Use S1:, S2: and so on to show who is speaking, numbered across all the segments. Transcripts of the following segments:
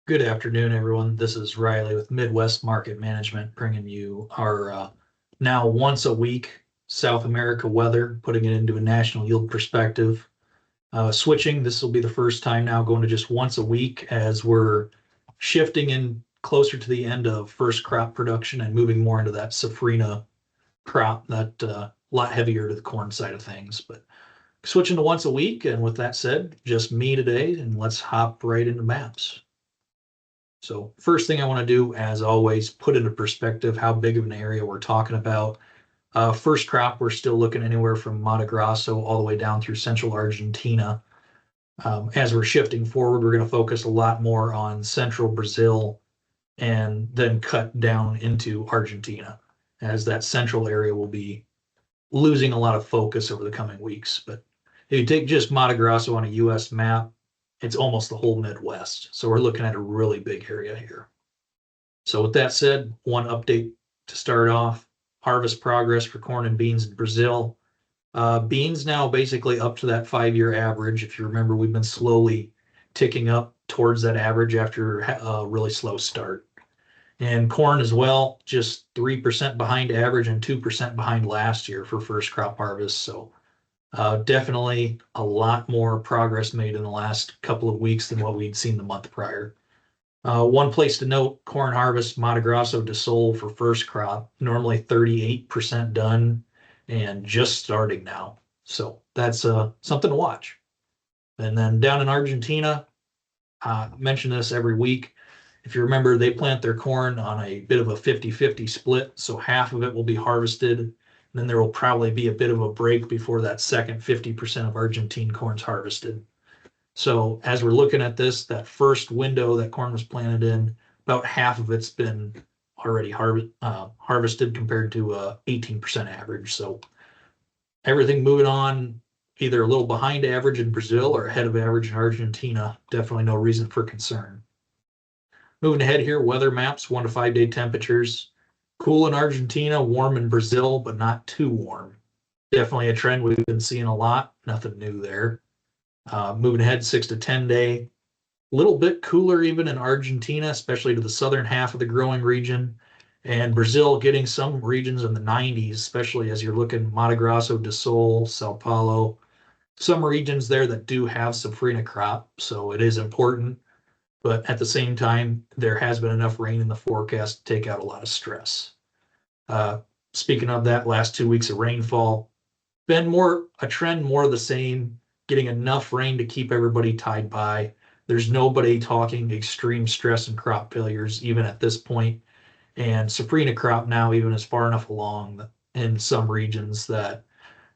S1: Good afternoon, everyone. This is Riley with Midwest Market Management, bringing you our now once a week South America weather, putting it into a national yield perspective. Switching, this will be the first time now going to just once a week as we're shifting in closer to the end of first crop production and moving more into that safrinha crop, that lot heavier to the corn side of things. But switching to once a week, and with that said, just me today, and let's hop right into maps. So first thing I want to do, as always, put into perspective how big of an area we're talking about. First crop, we're still looking anywhere from Mato Grosso all the way down through central Argentina. As we're shifting forward, we're going to focus a lot more on central Brazil and then cut down into Argentina, as that central area will be losing a lot of focus over the coming weeks. But if you take just Mato Grosso on a US map, it's almost the whole Midwest. So we're looking at a really big area here. So with that said, one update to start off, harvest progress for corn and beans in Brazil. Beans now basically up to that 5-year average. If you remember, we've been slowly ticking up towards that average after a really slow start. And corn as well, just 3% behind average and 2% behind last year for first crop harvest. So definitely a lot more progress made in the last couple of weeks than what we'd seen the month prior. One place to note, corn harvest, Mato Grosso do Sul for first crop, normally 38% done and just starting now. So that's something to watch. And then down in Argentina, mention this every week. If you remember, they plant their corn on a bit of a 50-50 split. So half of it will be harvested. And then there will probably be a bit of a break before that second 50% of Argentine corn's harvested. So as we're looking at this, that first window that corn was planted in, about half of it's been already harvested compared to 18% average. So everything moving on, either a little behind average in Brazil or ahead of average in Argentina. Definitely no reason for concern. Moving ahead here, weather maps, 1 to 5 day temperatures. Cool in Argentina, warm in Brazil, but not too warm. Definitely a trend we've been seeing a lot. Nothing new there. Moving ahead, 6 to 10 day. A little bit cooler even in Argentina, especially to the southern half of the growing region. And Brazil getting some regions in the 90s, especially as you're looking Mato Grosso do Sul, Sao Paulo. Some regions there that do have safrinha crop, so it is important. But at the same time, there has been enough rain in the forecast to take out a lot of stress. Uh, Speaking of that, last 2 weeks of rainfall, been more a trend, more of the same, getting enough rain to keep everybody tied by. There's nobody talking extreme stress and crop failures, even at this point. And safrinha crop now even is far enough along in some regions that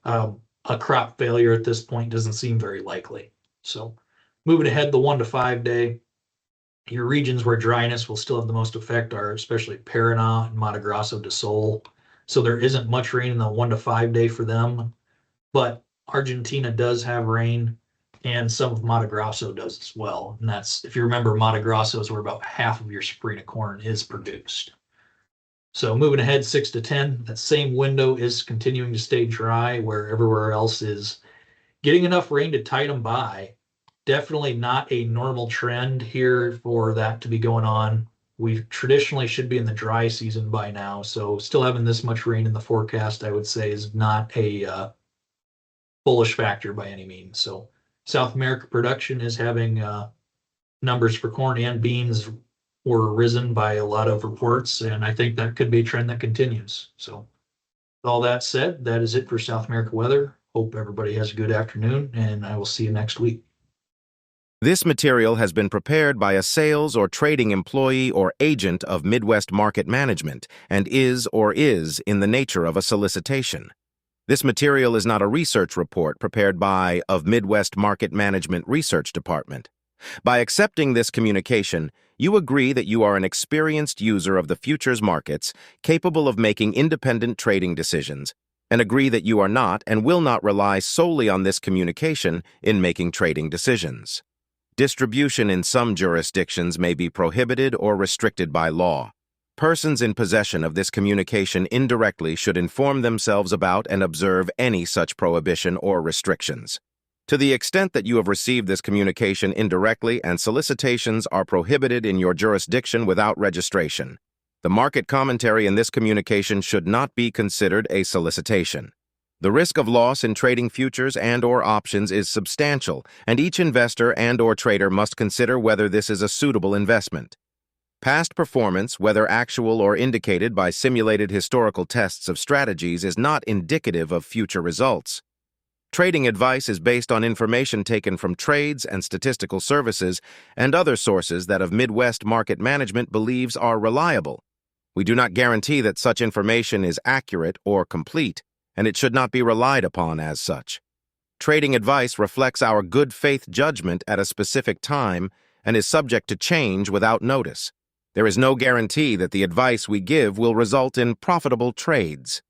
S1: a crop failure at this point doesn't seem very likely. So moving ahead, the 1 to 5 day, your regions where dryness will still have the most effect are especially Paraná and Mato Grosso do Sul. So there isn't much rain in the 1 to 5 day for them, but Argentina does have rain and some of Mato Grosso does as well. And that's, if you remember, Mato Grosso is where about half of your safrinha corn is produced. So moving ahead, 6 to 10, that same window is continuing to stay dry where everywhere else is getting enough rain to tide them by. Definitely not a normal trend here for that to be going on. We traditionally should be in the dry season by now, so still having this much rain in the forecast, I would say, is not a bullish factor by any means. So South America production is having numbers for corn and beans were risen by a lot of reports, and I think that could be a trend that continues. So with all that said, that is it for South America weather. Hope everybody has a good afternoon, and I will see you next week.
S2: This material has been prepared by a sales or trading employee or agent of Midwest Market Management and is or is in the nature of a solicitation. This material is not a research report prepared by of Midwest Market Management Research Department. By accepting this communication, you agree that you are an experienced user of the futures markets capable of making independent trading decisions, and agree that you are not and will not rely solely on this communication in making trading decisions. Distribution in some jurisdictions may be prohibited or restricted by law. Persons in possession of this communication indirectly should inform themselves about and observe any such prohibition or restrictions. To the extent that you have received this communication indirectly and solicitations are prohibited in your jurisdiction without registration, the market commentary in this communication should not be considered a solicitation. The risk of loss in trading futures and/or options is substantial, and each investor and/or trader must consider whether this is a suitable investment. Past performance, whether actual or indicated by simulated historical tests of strategies, is not indicative of future results. Trading advice is based on information taken from trades and statistical services and other sources that of Midwest Market Management believes are reliable. We do not guarantee that such information is accurate or complete, and it should not be relied upon as such. Trading advice reflects our good faith judgment at a specific time and is subject to change without notice. There is no guarantee that the advice we give will result in profitable trades.